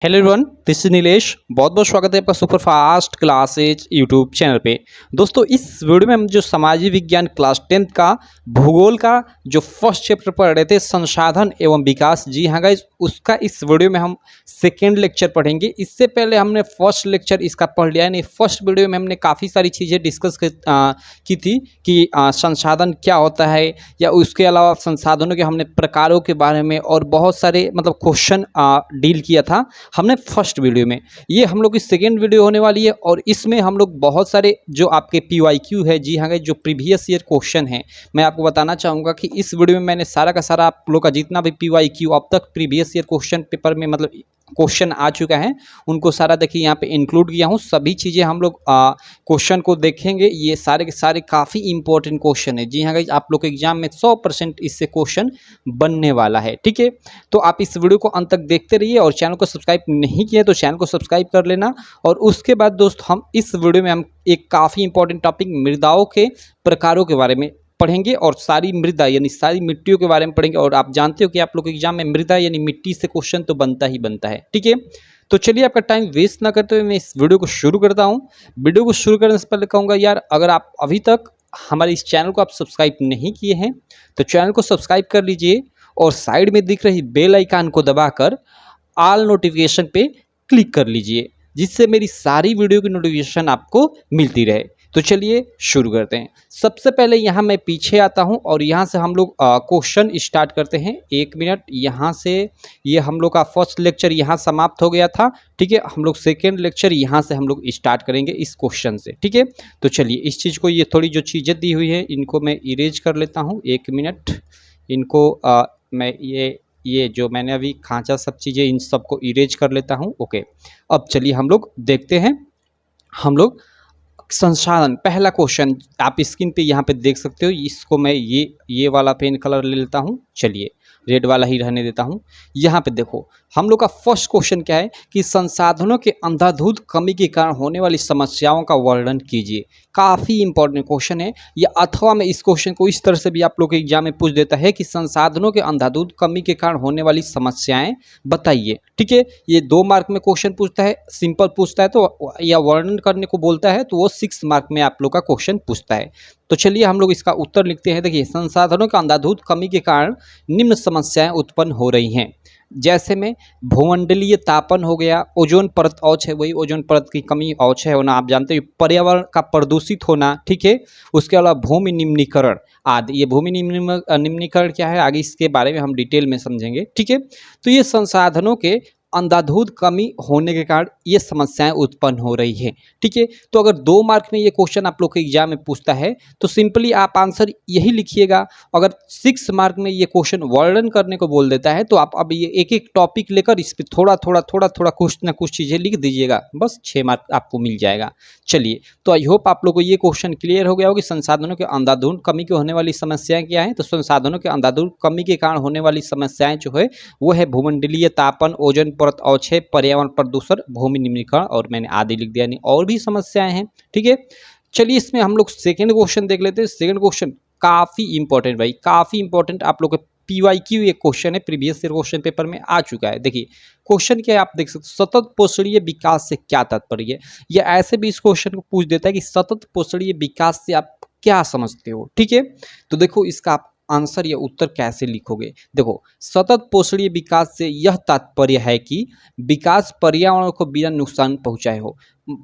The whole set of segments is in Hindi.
Hello everyone, this is Nilesh. बहुत बहुत स्वागत है आपका super fast classes YouTube channel पे। दोस्तों, इस वीडियो में हम जो सामाजिक विज्ञान क्लास 10th का भूगोल का जो फर्स्ट चैप्टर पढ़ रहे थे, संसाधन एवं विकास, जी हाँ गाइस, उसका इस वीडियो में हम सेकेंड लेक्चर पढ़ेंगे। इससे पहले हमने फर्स्ट लेक्चर इसका पढ़ लिया है। नहीं, फर्स्ट वीडियो में हमने काफ़ी सारी चीज़ें डिस्कस की थी कि संसाधन क्या होता है, या उसके अलावा संसाधनों के हमने प्रकारों के बारे में और बहुत सारे मतलब क्वेश्चन डील किया था हमने फर्स्ट वीडियो में। ये हम लोग की सेकेंड वीडियो होने वाली है और इसमें हम लोग बहुत सारे जो आपके PYQ है, जी हाँ, जो प्रीवियस ईयर क्वेश्चन है, मैं आपको बताना चाहूँगा कि इस वीडियो में मैंने सारा का सारा आप लोग का जितना भी PYQ अब तक प्रीवियस ईयर क्वेश्चन पेपर में मतलब क्वेश्चन आ चुका है, उनको सारा देखिए यहाँ पे इंक्लूड किया हूँ। सभी चीज़ें हम लोग क्वेश्चन को देखेंगे। ये सारे के सारे काफ़ी इंपॉर्टेंट क्वेश्चन है। जी हाँ गाइस, आप लोग के एग्जाम में 100% इससे क्वेश्चन बनने वाला है। ठीक है, तो आप इस वीडियो को अंत तक देखते रहिए और चैनल को सब्सक्राइब नहीं किए तो चैनल को सब्सक्राइब कर लेना। और उसके बाद दोस्त, हम इस वीडियो में हम एक काफ़ी इंपॉर्टेंट टॉपिक मृदाओं के प्रकारों के बारे में पढ़ेंगे और सारी मृदा यानी सारी मिट्टियों के बारे में पढ़ेंगे। और आप जानते हो कि आप लोग के एग्जाम में मृदा यानी मिट्टी से क्वेश्चन तो बनता ही बनता है। ठीक है, तो चलिए आपका टाइम वेस्ट ना करते हुए मैं इस वीडियो को शुरू करता हूँ। वीडियो को शुरू करने से पहले कहूँगा यार, अगर आप अभी तक हमारे इस चैनल को आप सब्सक्राइब नहीं किए हैं तो चैनल को सब्सक्राइब कर लीजिए और साइड में दिख रही बेल आइकन को दबाकर ऑल नोटिफिकेशन पे क्लिक कर लीजिए, जिससे मेरी सारी वीडियो की नोटिफिकेशन आपको मिलती रहे। तो चलिए शुरू करते हैं। सबसे पहले यहाँ मैं पीछे आता हूँ और यहाँ से हम लोग क्वेश्चन स्टार्ट करते हैं। 1 मिनट, यहाँ से ये हम लोग का फर्स्ट लेक्चर यहाँ समाप्त हो गया था। ठीक है, हम लोग सेकेंड लेक्चर यहाँ से हम लोग स्टार्ट करेंगे इस क्वेश्चन से। ठीक है, तो चलिए इस चीज़ को, ये थोड़ी जो चीज़ें दी हुई है इनको मैं इरेज कर लेता हूँ। 1 मिनट, इनको मैं ये जो मैंने अभी खांचा सब चीज़ें इन सबको इरेज कर लेता हूँ। ओके, अब चलिए हम लोग देखते हैं। हम लोग संसाधन, पहला क्वेश्चन आप स्क्रीन पे यहाँ पे देख सकते हो। इसको मैं ये वाला पेन कलर ले लेता हूँ। चलिए रेड वाला ही रहने देता हूँ। यहाँ पे देखो, हम लोग का फर्स्ट क्वेश्चन क्या है कि संसाधनों के अंधाधुंध कमी के कारण होने वाली समस्याओं का वर्णन कीजिए। काफ़ी इंपॉर्टेंट क्वेश्चन है ये। अथवा में इस क्वेश्चन को इस तरह से भी आप लोग के एग्जाम में पूछ देता है कि संसाधनों के अंधाधुंध कमी के कारण होने वाली समस्याएं बताइए। ठीक है, ये 2 मार्क में क्वेश्चन पूछता है, सिंपल पूछता है तो, या वर्णन करने को बोलता है तो वो 6 मार्क में आप लोग का क्वेश्चन पूछता है। तो चलिए हम लोग इसका उत्तर लिखते हैं। देखिए, संसाधनों के अंधाधुंध कमी के कारण निम्न समस्याएं उत्पन्न हो रही हैं, जैसे में भूमंडलीय तापन हो गया, ओजोन परत औच है, वही ओजोन परत की कमी औच है होना, आप जानते हो, पर्यावरण का प्रदूषित होना। ठीक है, उसके अलावा भूमि निम्नीकरण आदि। ये भूमि निम्नीकरण क्या है, आगे इसके बारे में हम डिटेल में समझेंगे। ठीक है, तो ये संसाधनों के अंधाधुंध कमी होने के कारण ये समस्याएं उत्पन्न हो रही है। ठीक है, तो अगर 2 मार्क में ये क्वेश्चन आप लोग के एग्जाम में पूछता है तो सिंपली आप आंसर यही लिखिएगा। अगर 6 मार्क में ये क्वेश्चन वर्णन करने को बोल देता है तो आप अब ये एक एक टॉपिक लेकर इस पर थोड़ा थोड़ा कुछ ना कुछ चीज़ें लिख दीजिएगा, बस 6 मार्क आपको मिल जाएगा। चलिए, तो आई होप आप लोग को ये क्वेश्चन क्लियर हो गया हो कि संसाधनों के अंधाधुंध कमी के होने वाली समस्याएं क्या हैं। तो संसाधनों के अंधाधुंध कमी के कारण होने वाली समस्याएं जो है वो है भूमंडलीय तापन, ओजोन परत औछे, पर्यावरण प्रदूषण, भूमि निम्नीकरण, और मैंने आदि लिख दिया, नहीं और भी समस्याएं हैं। ठीक है, चलिए इसमें हम लोग सेकंड क्वेश्चन देख लेते हैं। सेकंड क्वेश्चन काफ़ी इंपॉर्टेंट भाई, काफ़ी इंपॉर्टेंट। आप लोग के PYQ एक क्वेश्चन है, प्रीवियस ईयर क्वेश्चन पेपर में आ चुका है। देखिए क्वेश्चन क्या है, आप देख सकते हो, सतत पोषणीय विकास से क्या तात्पर्य है। या ऐसे भी इस क्वेश्चन को पूछ देता है कि सतत पोषणीय विकास से आप क्या समझते हो। ठीक है, तो देखो इसका आप आंसर या उत्तर कैसे लिखोगे। देखो, सतत पोषणीय विकास से यह तात्पर्य है कि विकास पर्यावरण को बिना नुकसान पहुंचाए हो।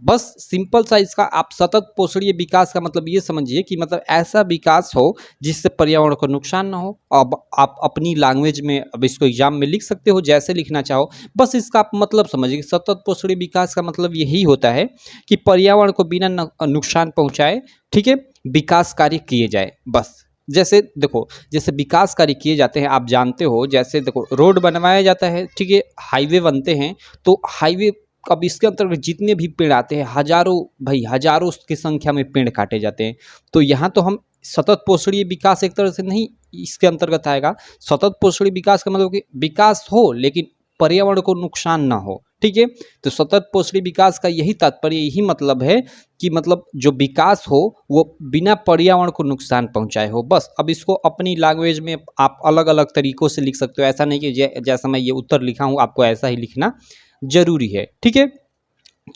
बस सिंपल सा इसका आप सतत पोषणीय विकास का मतलब ये समझिए कि मतलब ऐसा विकास हो जिससे पर्यावरण को नुकसान ना हो। अब आप अपनी लैंग्वेज में अब इसको एग्जाम में लिख सकते हो, जैसे लिखना चाहो, बस इसका आप मतलब समझिए। सतत पोषणीय विकास का मतलब यही होता है कि पर्यावरण को बिना नुकसान पहुंचाए, ठीक है, विकास कार्य किए जाए। बस जैसे देखो, जैसे विकास कार्य किए जाते हैं, आप जानते हो, जैसे देखो रोड बनवाया जाता है, ठीक है, हाईवे बनते हैं, तो हाईवे, अब इसके अंतर्गत जितने भी पेड़ आते हैं, हजारों भाई हजारों की संख्या में पेड़ काटे जाते हैं। तो यहाँ तो हम सतत पोषणीय विकास एक तरह से नहीं इसके अंतर्गत आएगा। सतत पोषणीय विकास का मतलब कि विकास हो लेकिन पर्यावरण को नुकसान ना हो। ठीक है, तो सतत पोषणीय विकास का यही तात्पर्य, यही मतलब है कि मतलब जो विकास हो वो बिना पर्यावरण को नुकसान पहुंचाए हो। बस अब इसको अपनी लैंग्वेज में आप अलग अलग तरीकों से लिख सकते हो। ऐसा नहीं कि जैसा मैं ये उत्तर लिखा हूँ आपको ऐसा ही लिखना, जरूरी है। ठीक है,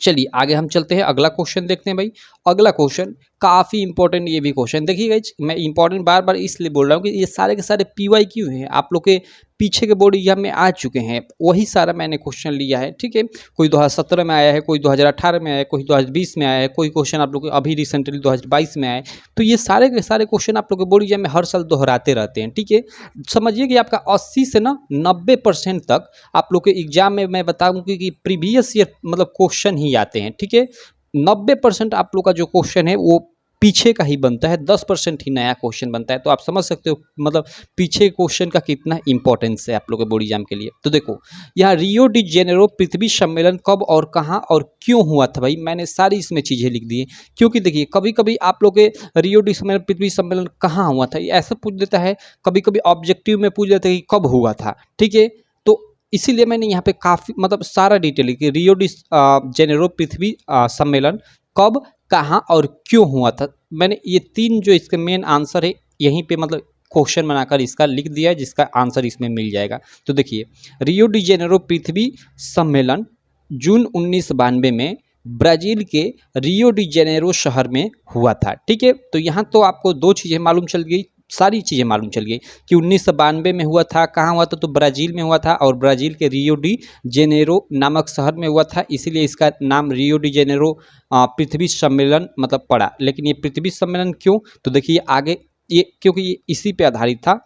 चलिए आगे हम चलते हैं, अगला क्वेश्चन देखते हैं भाई। अगला क्वेश्चन काफ़ी इंपॉर्टेंट, ये भी क्वेश्चन देखिएगा, मैं इंपॉर्टेंट बार बार इसलिए बोल रहा हूँ कि ये सारे के सारे PYQ हैं, आप लोग के पीछे के बोर्ड एग्जाम में आ चुके हैं, वही सारा मैंने क्वेश्चन लिया है। ठीक है, कोई 2017 में आया है, कोई 2018 में आया है, कोई 2020 में आया है, कोई क्वेश्चन आप लोग अभी रिसेंटली 2022 में आया है। तो ये सारे के सारे क्वेश्चन आप लोग के बोर्ड एग्जाम में हर साल दोहराते रहते हैं। ठीक है, समझिए कि आपका 80 से ना 90% तक आप लोग के एग्जाम में मैं बताऊँ कि प्रीवियस ईयर मतलब क्वेश्चन ही आते हैं। ठीक है, 90% आप लोग का जो क्वेश्चन है वो पीछे का ही बनता है, 10% ही नया क्वेश्चन बनता है। तो आप समझ सकते हो मतलब पीछे क्वेश्चन का कितना इंपॉर्टेंस है आप लोग के बोर्ड एग्जाम के लिए। तो देखो यहाँ रियो डी जेनेरो पृथ्वी सम्मेलन कब और कहाँ और क्यों हुआ था भाई, मैंने सारी इसमें चीज़ें लिख दी हैं। क्योंकि देखिए कभी कभी आप लोग के रियो डी सम्मेलन पृथ्वी सम्मेलन कहाँ हुआ था ये ऐसा पूछ देता है, कभी कभी ऑब्जेक्टिव में पूछ देता है कि कब हुआ था। ठीक है, तो इसीलिए मैंने यहाँ पे काफ़ी मतलब सारा डिटेल लिखी, रियो डी जेनेरो पृथ्वी सम्मेलन कब, कहाँ और क्यों हुआ था। मैंने ये 3 जो इसके मेन आंसर है यहीं पे मतलब क्वेश्चन बनाकर इसका लिख दिया है, जिसका आंसर इसमें मिल जाएगा। तो देखिए रियो डी जेनेरो पृथ्वी सम्मेलन जून 1992 में ब्राज़ील के रियो डी जेनेरो शहर में हुआ था। ठीक है, तो यहाँ तो आपको 2 चीज़ें मालूम चल गई, सारी चीज़ें मालूम चल गई कि 1992 में हुआ था, कहाँ हुआ था, तो ब्राज़ील में हुआ था और ब्राज़ील के रियो डी जेनेरो नामक शहर में हुआ था, इसीलिए इसका नाम रियो डी जेनेरो पृथ्वी सम्मेलन मतलब पड़ा। लेकिन ये पृथ्वी सम्मेलन क्यों, तो देखिए आगे ये क्योंकि ये इसी पे आधारित था।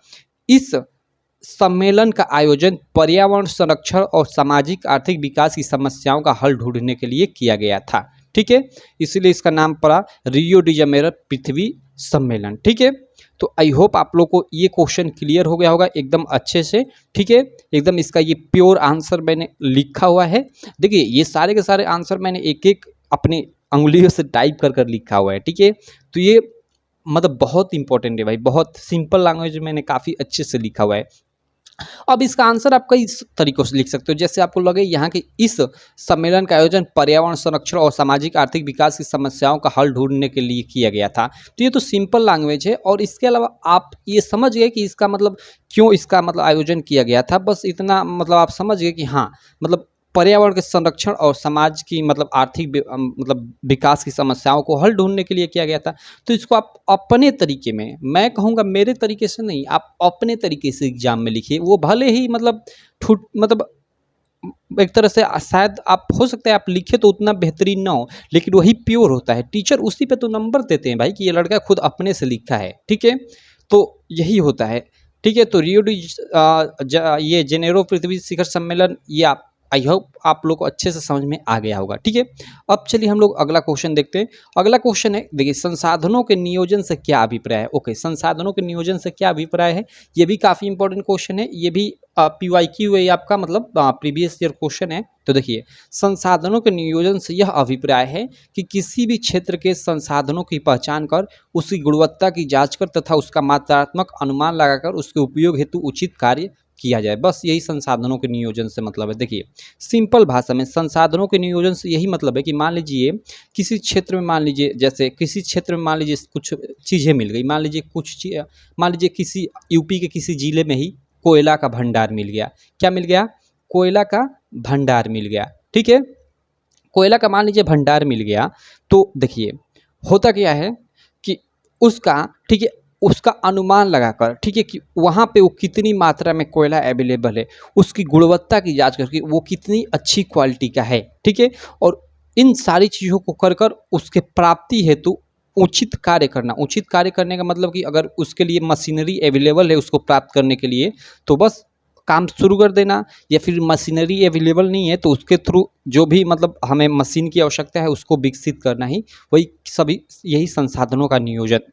इस सम्मेलन का आयोजन पर्यावरण संरक्षण और सामाजिक आर्थिक विकास की समस्याओं का हल ढूंढने के लिए किया गया था। ठीक है, इसीलिए इसका नाम पड़ा रियो डी जेनेरो पृथ्वी सम्मेलन। ठीक है, तो आई होप आप लोग को ये क्वेश्चन क्लियर हो गया होगा एकदम अच्छे से। ठीक है, एकदम इसका ये प्योर आंसर मैंने लिखा हुआ है। देखिए ये सारे के सारे आंसर मैंने एक एक अपनी अंगुलियों से टाइप कर कर लिखा हुआ है। ठीक है, तो ये मतलब बहुत इंपॉर्टेंट है भाई, बहुत सिंपल लैंग्वेज में मैंने काफ़ी अच्छे से लिखा हुआ है। अब इसका आंसर आप कई तरीकों से लिख सकते हो, जैसे आपको लगे यहाँ के इस सम्मेलन का आयोजन पर्यावरण संरक्षण और सामाजिक आर्थिक विकास की समस्याओं का हल ढूंढने के लिए किया गया था। तो ये तो सिंपल लैंग्वेज है, और इसके अलावा आप ये समझ गए कि इसका मतलब क्यों इसका मतलब आयोजन किया गया था, बस इतना मतलब आप समझ गए कि हाँ मतलब पर्यावरण के संरक्षण और समाज की मतलब आर्थिक मतलब विकास की समस्याओं को हल ढूंढने के लिए किया गया था। तो इसको आप अपने तरीके में, मैं कहूँगा मेरे तरीके से नहीं, आप अपने तरीके से एग्जाम में लिखिए। वो भले ही मतलब मतलब एक तरह से शायद आप हो सकता है आप लिखे तो उतना बेहतरीन ना हो, लेकिन वही प्योर होता है। टीचर उसी पे तो नंबर देते हैं भाई कि ये लड़का खुद अपने से लिखा है। ठीक है, तो यही होता है। ठीक है, तो रियो डी ये जेनेरो पृथ्वी शिखर सम्मेलन ये आप आई होप आप लोग को अच्छे से समझ में आ गया होगा। ठीक है, अब चलिए हम लोग अगला क्वेश्चन देखते हैं। अगला क्वेश्चन है, देखिए संसाधनों के नियोजन से क्या अभिप्राय है। ओके, संसाधनों के नियोजन से क्या अभिप्राय है, ये भी काफ़ी इंपॉर्टेंट क्वेश्चन है, ये भी PYQ है आपका मतलब प्रीवियस ईयर क्वेश्चन है। तो देखिए संसाधनों के नियोजन से यह अभिप्राय है कि किसी भी क्षेत्र के संसाधनों की पहचान कर उसकी गुणवत्ता की जांच कर तथा उसका मात्रात्मक अनुमान लगाकर उसके उपयोग हेतु उचित कार्य किया जाए। बस यही संसाधनों के नियोजन से मतलब है। देखिए सिंपल भाषा में संसाधनों के नियोजन से यही मतलब है कि मान लीजिए किसी क्षेत्र में, मान लीजिए जैसे किसी क्षेत्र में मान लीजिए कुछ चीज़ें मिल गई, मान लीजिए मान लीजिए किसी यूपी के किसी जिले में ही कोयला का भंडार मिल गया। क्या मिल गया, कोयला का भंडार मिल गया। ठीक है, कोयला का मान लीजिए भंडार मिल गया, तो देखिए होता क्या है कि उसका ठीक है उसका अनुमान लगाकर, ठीक है कि वहाँ पे वो कितनी मात्रा में कोयला अवेलेबल है, उसकी गुणवत्ता की जांच करके वो कितनी अच्छी क्वालिटी का है। ठीक है, और इन सारी चीज़ों को कर कर उसके प्राप्ति हेतु उचित कार्य करना। उचित कार्य करने का मतलब कि अगर उसके लिए मशीनरी अवेलेबल है उसको प्राप्त करने के लिए, तो बस काम शुरू कर देना, या फिर मशीनरी अवेलेबल नहीं है तो उसके थ्रू जो भी मतलब हमें मशीन की आवश्यकता है उसको विकसित करना ही, वही सभी यही संसाधनों का नियोजन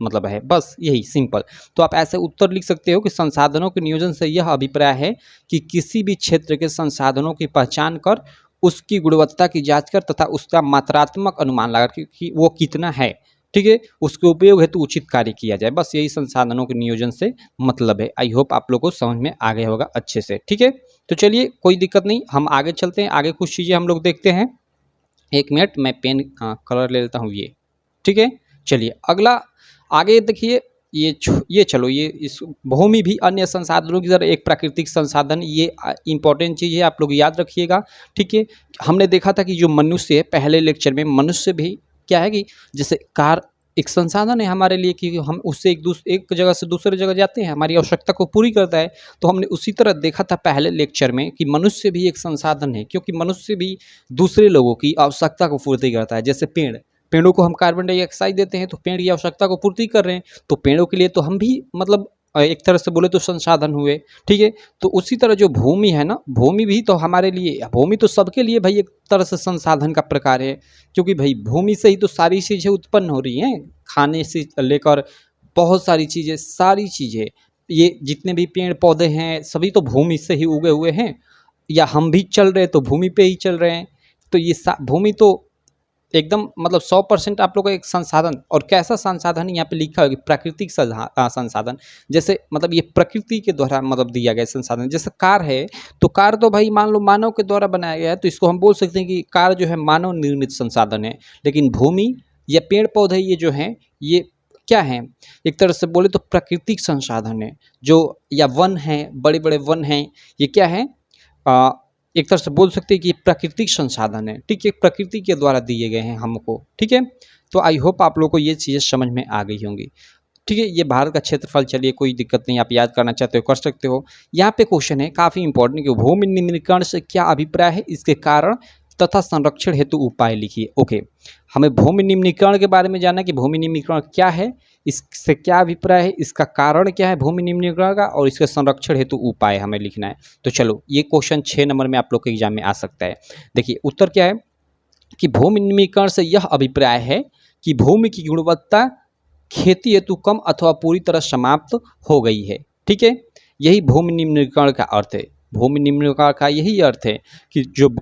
मतलब है। बस यही सिंपल। तो आप ऐसे उत्तर लिख सकते हो कि संसाधनों के नियोजन से यह अभिप्राय है कि किसी भी क्षेत्र के संसाधनों की पहचान कर उसकी गुणवत्ता की जांच कर तथा उसका मात्रात्मक अनुमान लगा कि वो कितना है, ठीक है, उसके उपयोग हेतु उचित कार्य किया जाए। बस यही संसाधनों के नियोजन से मतलब है। आई होप आप लोग को समझ में आ गया होगा अच्छे से। ठीक है, तो चलिए कोई दिक्कत नहीं, हम आगे चलते हैं। आगे कुछ चीज़ें हम लोग देखते हैं। एक मिनट मैं पेन कलर ले लेता हूँ ये। ठीक है, चलिए अगला आगे देखिए, ये चलो, ये इस भूमि भी अन्य संसाधनों की तरह एक प्राकृतिक संसाधन, ये इंपॉर्टेंट चीज़ है, आप लोग याद रखिएगा। ठीक है, हमने देखा था कि जो मनुष्य है, पहले लेक्चर में मनुष्य भी क्या है कि जैसे कार एक संसाधन है हमारे लिए, कि हम उससे एक जगह से दूसरे जगह जाते हैं, हमारी आवश्यकता को पूरी करता है। तो हमने उसी तरह देखा था पहले लेक्चर में कि मनुष्य भी एक संसाधन है, क्योंकि मनुष्य भी दूसरे लोगों की आवश्यकता को पूर्ति करता है। जैसे पेड़ों को हम कार्बन डाइऑक्साइड देते हैं, तो पेड़ की आवश्यकता को पूर्ति कर रहे हैं, तो पेड़ों के लिए तो हम भी मतलब एक तरह से बोले तो संसाधन हुए। ठीक है, तो उसी तरह जो भूमि है ना, भूमि भी तो हमारे लिए, भूमि तो सबके लिए भाई एक तरह से संसाधन का प्रकार है, क्योंकि भाई भूमि से ही तो सारी चीज़ें उत्पन्न हो रही हैं, खाने से लेकर बहुत सारी चीज़ें, ये जितने भी पेड़ पौधे हैं सभी तो भूमि से ही उगे हुए हैं, या हम भी चल रहे हैं तो भूमि पे ही चल रहे हैं। तो ये भूमि तो एकदम मतलब 100% आप लोग का एक संसाधन, और कैसा संसाधन यहाँ पे लिखा है कि प्राकृतिक संसाधन, जैसे मतलब ये प्रकृति के द्वारा मतलब दिया गया संसाधन। जैसे कार है, तो कार तो भाई मान लो मानव के द्वारा बनाया गया है, तो इसको हम बोल सकते हैं कि कार जो है मानव निर्मित संसाधन है। लेकिन भूमि या पेड़ पौधे ये जो हैं, ये क्या है, एक तरह से बोले तो प्राकृतिक संसाधन है, जो या वन है, बड़े बड़े वन हैं, ये क्या है, एक तरह से बोल सकते हैं कि ये प्राकृतिक संसाधन है। ठीक है, प्रकृति के द्वारा दिए गए हैं हमको। ठीक है, तो आई होप आप लोग को ये चीज़ें समझ में आ गई होंगी। ठीक है, ये भारत का क्षेत्रफल, चलिए कोई दिक्कत नहीं, आप याद करना चाहते हो कर सकते हो। यहाँ पे क्वेश्चन है काफ़ी इंपॉर्टेंट कि भूमि निम्नीकरण से क्या अभिप्राय है, इसके कारण तथा संरक्षण हेतु उपाय लिखिए। ओके, हमें भूमि निम्नीकरण के बारे में जानना है कि भूमि निम्नीकरण क्या है, इससे क्या अभिप्राय है, इसका कारण क्या है भूमि निम्नीकरण का, और इसके संरक्षण हेतु उपाय हमें लिखना है। तो चलो, ये क्वेश्चन 6 नंबर में आप लोग के एग्जाम में आ सकता है। देखिए उत्तर क्या है कि भूमि निम्नीकरण से यह अभिप्राय है कि भूमि की गुणवत्ता खेती हेतु कम अथवा पूरी तरह समाप्त हो गई है। ठीक है, यही भूमि निम्नीकरण का अर्थ है। भूमि निम्नीकरण का यही अर्थ है कि जो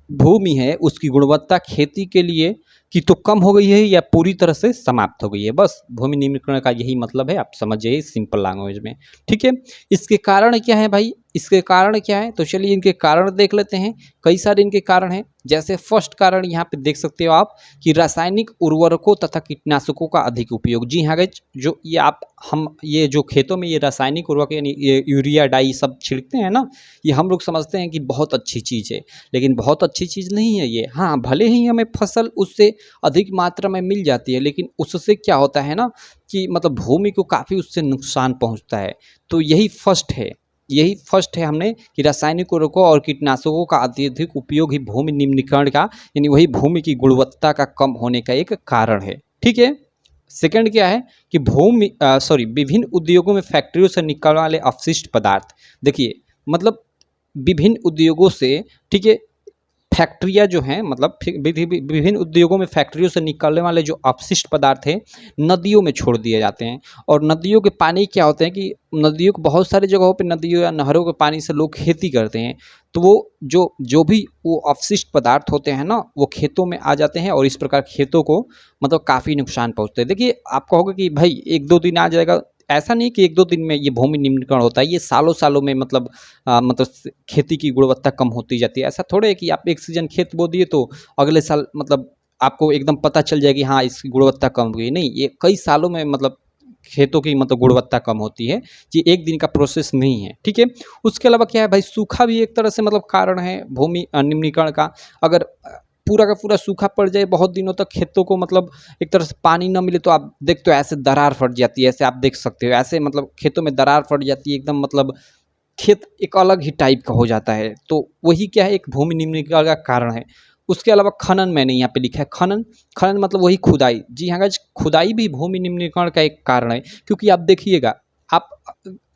भूमि है उसकी गुणवत्ता खेती के लिए कि तो कम हो गई है या पूरी तरह से समाप्त हो गई है। बस भूमि निम्नीकरण का यही मतलब है, आप समझ जाइए सिंपल लैंग्वेज में। ठीक है, इसके कारण क्या है भाई, इसके कारण क्या है, तो चलिए इनके कारण देख लेते हैं। कई सारे इनके कारण हैं। जैसे फर्स्ट कारण यहाँ पे देख सकते हो आप कि रासायनिक उर्वरकों तथा कीटनाशकों का अधिक उपयोग। जी हाँ गाइस, जो ये हम ये जो खेतों में ये रासायनिक उर्वरक यानी ये यूरिया डाई सब छिड़कते हैं ना, ये हम लोग समझते हैं कि बहुत अच्छी चीज़ है, लेकिन बहुत अच्छी चीज़ नहीं है ये। हाँ, भले ही हमें फसल उससे अधिक मात्रा में मिल जाती है, लेकिन उससे क्या होता है ना कि मतलब भूमि को काफ़ी उससे नुकसान पहुंचता है। तो यही फर्स्ट है हमने कि रासायनिक उर्वरकों और कीटनाशकों का अत्यधिक उपयोग ही भूमि निम्नीकरण का यानी वही भूमि की गुणवत्ता का कम होने का एक कारण है। ठीक है, सेकंड क्या है कि विभिन्न उद्योगों में फैक्ट्रियों से निकलने वाले अपशिष्ट पदार्थ। देखिए मतलब विभिन्न उद्योगों से, ठीक है, फैक्ट्रियाँ जो हैं मतलब विभिन्न उद्योगों में फैक्ट्रियों से निकलने वाले जो अपशिष्ट पदार्थ हैं नदियों में छोड़ दिए जाते हैं। और नदियों के पानी क्या होते हैं कि नदियों को बहुत सारी जगहों पे नदियों या नहरों के पानी से लोग खेती करते हैं, तो वो जो भी वो अपशिष्ट पदार्थ होते हैं ना, वो खेतों में आ जाते हैं और इस प्रकार खेतों को मतलब काफ़ी नुकसान पहुँचते हैं। देखिए आप कहोगे कि भाई 1-2 दिन आ जाएगा, ऐसा नहीं कि 1-2 दिन में ये भूमि निम्नीकरण होता है, ये सालों-सालों में मतलब खेती की गुणवत्ता कम होती जाती है। ऐसा थोड़े है कि आप एक सीज़न खेत बो दिए तो अगले साल मतलब आपको एकदम पता चल जाएगी हाँ, इसकी गुणवत्ता कम हो गई। नहीं, ये कई सालों में मतलब खेतों की मतलब गुणवत्ता कम होती है। ये एक दिन का प्रोसेस नहीं है। ठीक है, उसके अलावा क्या है भाई, सूखा भी एक तरह से मतलब कारण है भूमि निम्नीकरण का। अगर पूरा का पूरा सूखा पड़ जाए बहुत दिनों तक, खेतों को मतलब एक तरह से पानी न मिले, तो आप देखते हो ऐसे दरार फट जाती है, ऐसे आप देख सकते हो, ऐसे मतलब खेतों में दरार फट जाती है एकदम, मतलब खेत एक अलग ही टाइप का हो जाता है। तो वही क्या है, एक भूमि निम्नीकरण का कारण है। उसके अलावा खनन, मैंने यहाँ पे लिखा है खनन मतलब वही खुदाई। जी हाँ गाइस, खुदाई भी भूमि निम्नीकरण का एक कारण है। क्योंकि आप देखिएगा, आप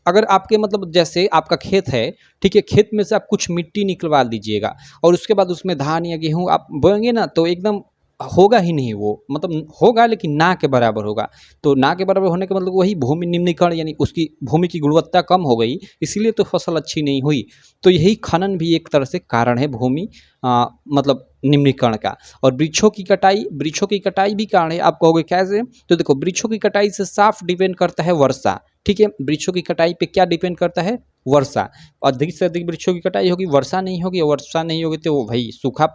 अगर आपके मतलब जैसे आपका खेत है, ठीक है, खेत में से आप कुछ मिट्टी निकलवा दीजिएगा और उसके बाद उसमें धान या गेहूँ आप बोएंगे ना, तो एकदम होगा ही नहीं वो, मतलब होगा लेकिन ना के बराबर होगा। तो ना के बराबर होने का मतलब वही भूमि निम्नीकरण, यानी उसकी भूमि की गुणवत्ता कम हो गई, इसीलिए तो फसल अच्छी नहीं हुई। तो यही खनन भी एक तरह से कारण है भूमि मतलब निम्नीकरण का। और वृक्षों की कटाई भी कारण है। आप कहोगे कैसे, तो देखो वृक्षों की कटाई से साफ डिपेंड करता है वर्षा। ठीक है, वृक्षों की कटाई पे क्या डिपेंड करता है, वर्षा। अधिक से अधिक वृक्षों की कटाई होगी, वर्षा नहीं होगी, वर्षा नहीं होगी तो भाई सूखा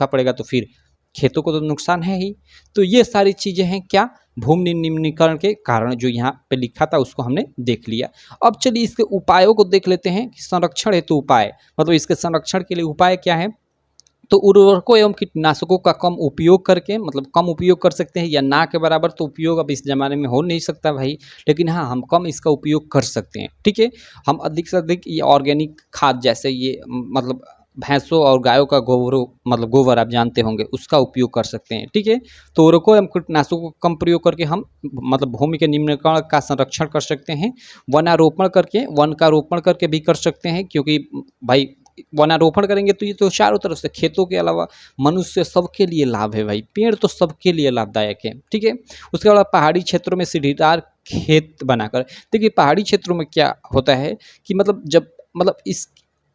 पड़ेगा तो फिर खेतों को तो नुकसान है ही। तो ये सारी चीज़ें हैं क्या, भूमि निम्नीकरण के कारण जो यहाँ पे लिखा था उसको हमने देख लिया। अब चलिए इसके उपायों को देख लेते हैं कि संरक्षण हेतु उपाय, मतलब इसके संरक्षण के लिए उपाय क्या है। तो उर्वरकों एवं कीटनाशकों का कम उपयोग करके, मतलब कम उपयोग कर सकते हैं, या ना के बराबर तो उपयोग अब इस ज़माने में हो नहीं सकता भाई, लेकिन हाँ हम कम इसका उपयोग कर सकते हैं। ठीक है, हम अधिक से अधिक ये ऑर्गेनिक खाद जैसे ये मतलब भैंसों और गायों का गोबर, मतलब गोबर आप जानते होंगे, उसका उपयोग कर सकते हैं। ठीक है, तो उर्वरकों एवं कीटनाशकों को कम प्रयोग करके हम मतलब भूमि के निम्नीकरण का संरक्षण कर सकते हैं। वनारोपण करके, वन का रोपण करके भी कर सकते हैं, क्योंकि भाई वनारोपण करेंगे तो ये तो चारों तरफ से, खेतों के अलावा मनुष्य सबके लिए लाभ है भाई, पेड़ तो सबके लिए लाभदायक है। ठीक है, उसके बाद पहाड़ी क्षेत्रों में सीढ़ीदार खेत बनाकर, देखिए पहाड़ी क्षेत्रों में क्या होता है कि मतलब जब मतलब इस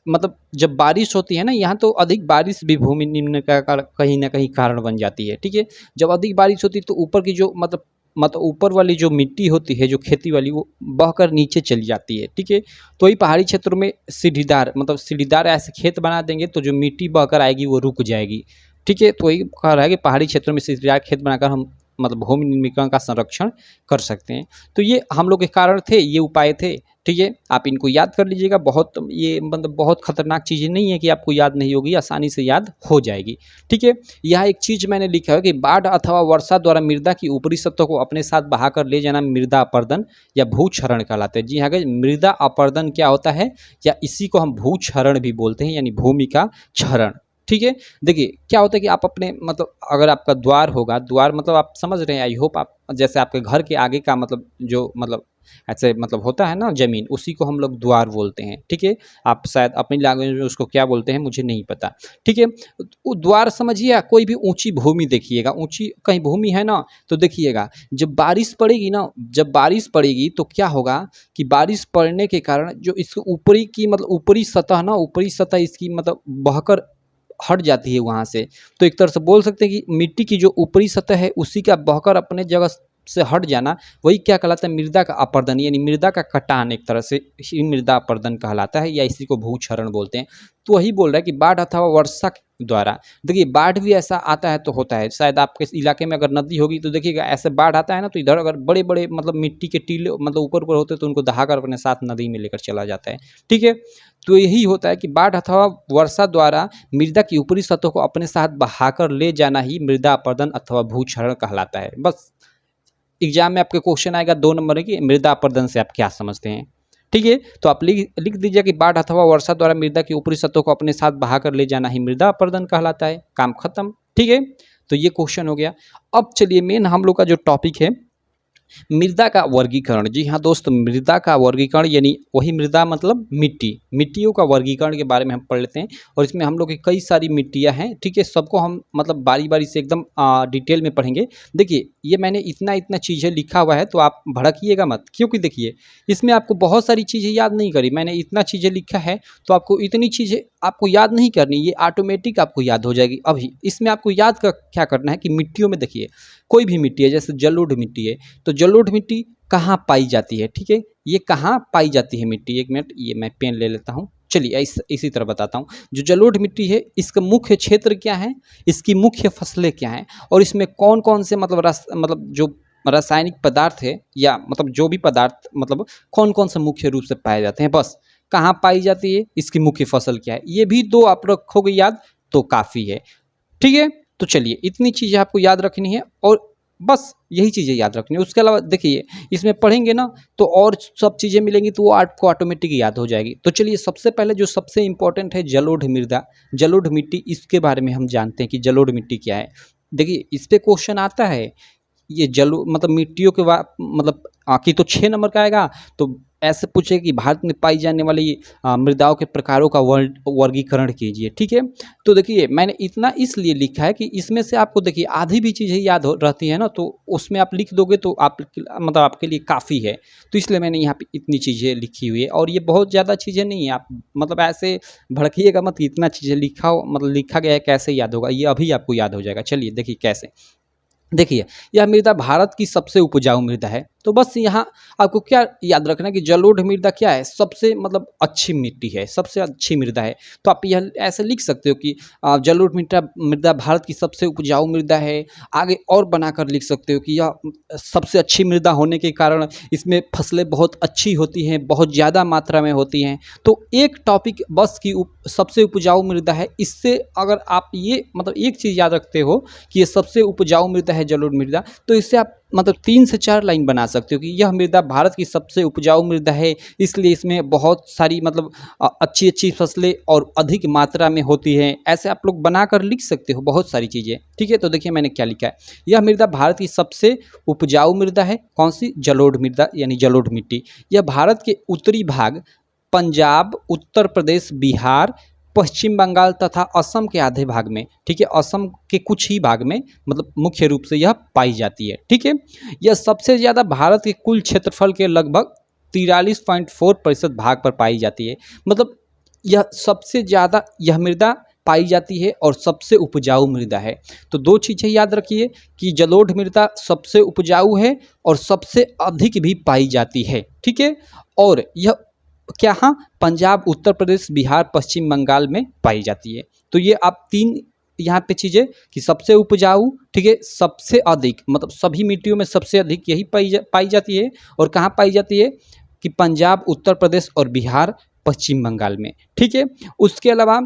मतलब जब बारिश होती है ना, यहाँ तो अधिक बारिश भी भूमि निम्न का कहीं ना कहीं कारण बन जाती है। ठीक है, जब अधिक बारिश होती है तो ऊपर की जो मतलब ऊपर वाली जो मिट्टी होती है जो खेती वाली, वो बहकर नीचे चली जाती है। ठीक है, तो वही पहाड़ी क्षेत्रों में सीढ़ीदार, मतलब सीढ़ीदार ऐसे खेत बना देंगे तो जो मिट्टी बहकर आएगी वो रुक जाएगी। ठीक है, तो वही कह रहा है कि पहाड़ी क्षेत्रों में सीढ़ीदार खेत बनाकर हम मतलब भूमि निम्नीकरण का संरक्षण कर सकते हैं। तो ये हम लोग के कारण थे, ये उपाय थे। ठीक है, आप इनको याद कर लीजिएगा, बहुत ये मतलब बहुत खतरनाक चीज़ें नहीं है कि आपको याद नहीं होगी, आसानी से याद हो जाएगी। ठीक है, यह एक चीज़ मैंने लिखा है कि बाढ़ अथवा वर्षा द्वारा मृदा की ऊपरी सतह को अपने साथ बहाकर ले जाना मृदा अपरदन या भूक्षरण कहलाते हैं। जी हाँ, मृदा अपरदन क्या होता है, या इसी को हम भूक्षरण भी बोलते हैं, यानी भूमि का क्षरण। ठीक है, देखिए क्या होता है कि आप अपने मतलब अगर आपका द्वार होगा, द्वार मतलब आप समझ रहे हैं, आई होप आप, जैसे आपके घर के आगे का मतलब जो मतलब ऐसे मतलब होता है ना ज़मीन, उसी को हम लोग द्वार बोलते हैं। ठीक है, आप शायद अपनी लैंग्वेज में उसको क्या बोलते हैं मुझे नहीं पता। ठीक है, वो द्वार समझिए, कोई भी ऊंची भूमि देखिएगा, ऊंची कहीं भूमि है ना, तो देखिएगा जब बारिश पड़ेगी ना, जब बारिश पड़ेगी तो क्या होगा कि बारिश पड़ने के कारण जो इसके ऊपरी की मतलब ऊपरी सतह ना, ऊपरी सतह इसकी मतलब बहकर हट जाती है वहाँ से। तो एक तरह से बोल सकते हैं कि मिट्टी की जो ऊपरी सतह है उसी का बहकर अपने जगह से हट जाना, वही क्या कहलाता है, मृदा का अपरदन, यानी मृदा का कटान, एक तरह से ही मृदा अपरदन कहलाता है, या इसी को भूक्षरण बोलते हैं। तो वही बोल रहा है कि बाढ़ अथवा वर्षा द्वारा, देखिए बाढ़ भी ऐसा आता है तो होता है, शायद आपके इलाके में अगर नदी होगी तो देखिएगा ऐसे बाढ़ आता है ना, तो इधर अगर बड़े बड़े मतलब मिट्टी के टीले मतलब ऊपर ऊपर होते हैं तो उनको दहाकर अपने साथ नदी में लेकर चला जाता है। ठीक है, तो यही होता है कि बाढ़ अथवा वर्षा द्वारा मृदा की ऊपरी सतह को अपने साथ बहाकर ले जाना ही मृदा अपरदन अथवा भूक्षरण कहलाता है। बस एग्जाम में आपके क्वेश्चन आएगा 2 नंबर की, मृदा अपरदन से आप क्या समझते हैं। ठीक है, तो आप लिख दीजिए कि बाढ़ अथवा वर्षा द्वारा मृदा की ऊपरी सतह को अपने साथ बहाकर ले जाना ही मृदा अपरदन कहलाता है। काम खत्म। ठीक है, तो ये क्वेश्चन हो गया। अब चलिए मेन हम लोग का जो टॉपिक है, मृदा का वर्गीकरण। जी हाँ दोस्त, मृदा का वर्गीकरण यानी वही मृदा मतलब मिट्टी, मिट्टियों का वर्गीकरण के बारे में हम पढ़ लेते हैं। और इसमें हम लोग की कई सारी मिट्टियाँ हैं। ठीक है, सबको हम मतलब बारी बारी से एकदम डिटेल में पढ़ेंगे। देखिए ये मैंने इतना इतना चीज़ें लिखा हुआ है तो आप भड़किएगा मत, क्योंकि देखिए इसमें आपको बहुत सारी चीज़ें याद नहीं करी, मैंने इतना चीज़ें लिखा है तो आपको इतनी चीज़ें आपको याद नहीं करनी, ये ऑटोमेटिक आपको याद हो जाएगी। अभी इसमें आपको याद क्या करना है कि मिट्टियों में देखिए कोई भी मिट्टी है, जैसे जलोढ़ मिट्टी है, तो जलोढ़ मिट्टी कहाँ पाई जाती है। ठीक है, ये कहाँ पाई जाती है मिट्टी, एक मिनट ये मैं पेन ले लेता हूँ। चलिए इसी तरह बताता हूँ। जो जलोढ़ मिट्टी है इसका मुख्य क्षेत्र क्या है, इसकी मुख्य फसलें क्या हैं, और इसमें कौन कौन से मतलब जो रासायनिक पदार्थ है, या मतलब जो भी पदार्थ मतलब कौन कौन से मुख्य रूप से पाए जाते हैं, बस कहाँ पाई जाती है, इसकी मुख्य फसल क्या है, ये भी 2 आप रखोगे याद तो काफ़ी है। ठीक है, तो चलिए इतनी चीज़ें आपको याद रखनी है, और बस यही चीज़ें याद रखनी है। उसके अलावा देखिए इसमें पढ़ेंगे ना तो और सब चीज़ें मिलेंगी तो वो आपको ऑटोमेटिक याद हो जाएगी। तो चलिए सबसे पहले जो सबसे इम्पोर्टेंट है जलोढ़ मृदा, जलोढ़ मिट्टी, इसके बारे में हम जानते हैं कि जलोढ़ मिट्टी क्या है। देखिए इस पे क्वेश्चन आता है, ये जलो मतलब मिट्टियों के मतलब की तो 6 नंबर का आएगा। तो ऐसे पूछे कि भारत में पाई जाने वाली मृदाओं के प्रकारों का वर्गीकरण कीजिए। ठीक है, तो देखिए मैंने इतना इसलिए लिखा है कि इसमें से आपको देखिए आधी भी चीज़ें याद हो रहती है ना, तो उसमें आप लिख दोगे तो आप मतलब आपके लिए काफ़ी है। तो इसलिए मैंने यहाँ पे इतनी चीज़ें लिखी हुई है, और ये बहुत ज़्यादा चीज़ें नहीं है, आप मतलब ऐसे भड़किएगा मत, इतना चीज़ें लिखा गया है, कैसे याद होगा, ये अभी आपको याद हो जाएगा। चलिए देखिए कैसे। देखिए यह मृदा भारत की सबसे उपजाऊ मृदा है। तो बस यहाँ आपको क्या याद रखना है कि जलोढ़ मृदा क्या है, सबसे मतलब अच्छी मिट्टी है, सबसे अच्छी मृदा है। तो आप यह ऐसे लिख सकते हो कि जलोढ़ मृदा मृदा भारत की सबसे उपजाऊ मृदा है। आगे और बनाकर लिख सकते हो कि यह सबसे अच्छी मृदा होने के कारण इसमें फसलें बहुत अच्छी होती हैं, बहुत ज़्यादा मात्रा में होती हैं। तो एक टॉपिक बस की सबसे उपजाऊ मृदा है, इससे अगर आप ये मतलब एक चीज़ याद रखते हो कि ये सबसे उपजाऊ मृदा है जलोढ़ मृदा, तो इससे आप मतलब 3 से 4 लाइन बना सकते हो कि यह मृदा भारत की सबसे उपजाऊ मृदा है, इसलिए इसमें बहुत सारी मतलब अच्छी-अच्छी फसलें और अधिक मात्रा में होती हैं। ऐसे आप लोग बनाकर लिख सकते हो बहुत सारी चीज़ें, ठीक है? तो देखिए मैंने क्या लिखा है, यह मृदा भारत की सबसे उपजाऊ मृदा है, कौन-सी? जलोढ़ मृदा यानी जलोढ़ मिट्टी। यह भारत के उत्तरी भाग पंजाब, उत्तर प्रदेश, बिहार, पश्चिम बंगाल तथा असम के आधे भाग में, ठीक है, असम के कुछ ही भाग में मतलब मुख्य रूप से यह पाई जाती है, ठीक है। यह सबसे ज़्यादा भारत के कुल क्षेत्रफल के लगभग 43.4% भाग पर पाई जाती है। मतलब यह सबसे ज़्यादा यह मृदा पाई जाती है और सबसे उपजाऊ मृदा है। तो दो चीज़ें याद रखिए कि जलोढ़ मृदा सबसे उपजाऊ है और सबसे अधिक भी पाई जाती है, ठीक है। और यह क्या, हाँ, पंजाब, उत्तर प्रदेश, बिहार, पश्चिम बंगाल में पाई जाती है। तो ये आप 3 यहाँ पे चीज़ें कि सबसे उपजाऊ, ठीक है, सबसे अधिक मतलब सभी मिट्टियों में सबसे अधिक यही पाई जाती है। और कहाँ पाई जाती है? कि पंजाब, उत्तर प्रदेश और बिहार, पश्चिम बंगाल में, ठीक है। उसके अलावा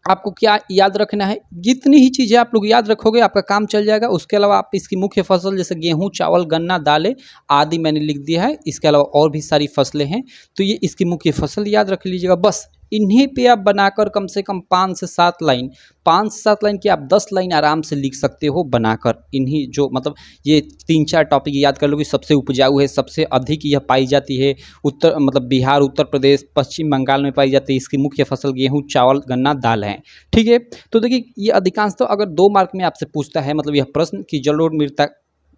आपको क्या याद रखना है, जितनी ही चीज़ें आप लोग याद रखोगे आपका काम चल जाएगा। उसके अलावा आप इसकी मुख्य फसल जैसे गेहूँ, चावल, गन्ना, दालें आदि मैंने लिख दिया है। इसके अलावा और भी सारी फसलें हैं, तो ये इसकी मुख्य फसल याद रख लीजिएगा। बस इन्हीं पे आप बनाकर कम से कम 5 से 7 लाइन, 5 से 7 लाइन की आप 10 लाइन आराम से लिख सकते हो बनाकर। इन्हीं जो मतलब ये 3-4 टॉपिक याद कर लो कि सबसे उपजाऊ है, सबसे अधिक यह पाई जाती है, उत्तर मतलब बिहार, उत्तर प्रदेश, पश्चिम बंगाल में पाई जाती है, इसकी मुख्य फसल गेहूँ, चावल, गन्ना, दाल है, ठीक है। तो देखिए ये अधिकांश तो अगर 2 मार्क में आपसे पूछता है मतलब यह प्रश्न कि जलोढ़ मृदा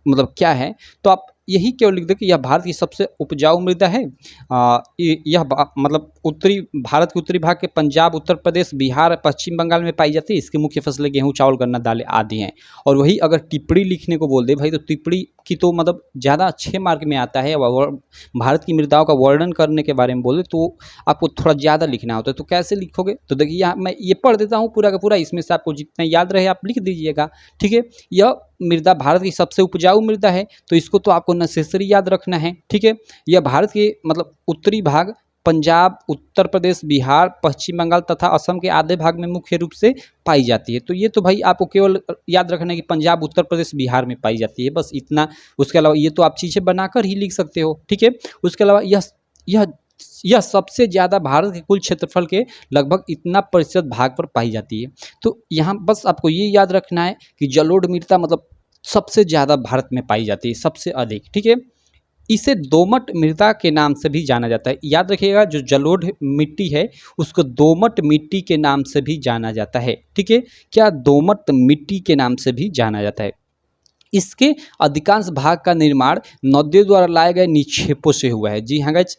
मतलब क्या है, तो आप यही केवल लिख दो कि यह भारत की सबसे उपजाऊ मृदा है। यह मतलब उत्तरी भारत के उत्तरी भाग के पंजाब, उत्तर प्रदेश, बिहार, पश्चिम बंगाल में पाई जाती है। इसकी मुख्य फसलें गेहूँ, चावल, गन्ना, दालें आदि हैं। और वही अगर टिप्पणी लिखने को बोल दे भाई, तो टिप्पणी की तो मतलब ज़्यादा 6 मार्क में आता है। भारत की मृदाओं का वर्णन करने के बारे में बोले तो आपको थोड़ा ज़्यादा लिखना होता है। तो कैसे लिखोगे? तो देखिए यहाँ मैं ये पढ़ देता हूँ पूरा का पूरा, इसमें से आपको जितना याद रहे आप लिख दीजिएगा, ठीक है। यह मृदा भारत की सबसे उपजाऊ मृदा है, तो इसको तो आपको नेसेसरी याद रखना है, ठीक है। यह भारत के मतलब उत्तरी भाग पंजाब, उत्तर प्रदेश, बिहार, पश्चिम बंगाल तथा असम के आधे भाग में मुख्य रूप से पाई जाती है। तो ये तो भाई आपको केवल याद रखना है कि पंजाब, उत्तर प्रदेश, बिहार में पाई जाती है, बस इतना। उसके अलावा ये तो आप चीज़ें बनाकर ही लिख सकते हो, ठीक है। उसके अलावा यह यह सबसे ज़्यादा भारत के कुल क्षेत्रफल के लगभग इतना प्रतिशत भाग पर पाई जाती है। तो यहाँ बस आपको ये याद रखना है कि जलोढ़ मृदा मतलब सबसे ज़्यादा भारत में पाई जाती है, सबसे अधिक, ठीक है। इसे दोमट मृदा के नाम से भी जाना जाता है। याद रखिएगा जो जलोढ़ मिट्टी है उसको दोमट मिट्टी के नाम से भी जाना जाता है, ठीक है। क्या? दोमट मिट्टी के नाम से भी जाना जाता है। इसके अधिकांश भाग का निर्माण नदियों द्वारा लाए गए निक्षेपों से हुआ है। जी हाँ गाइस,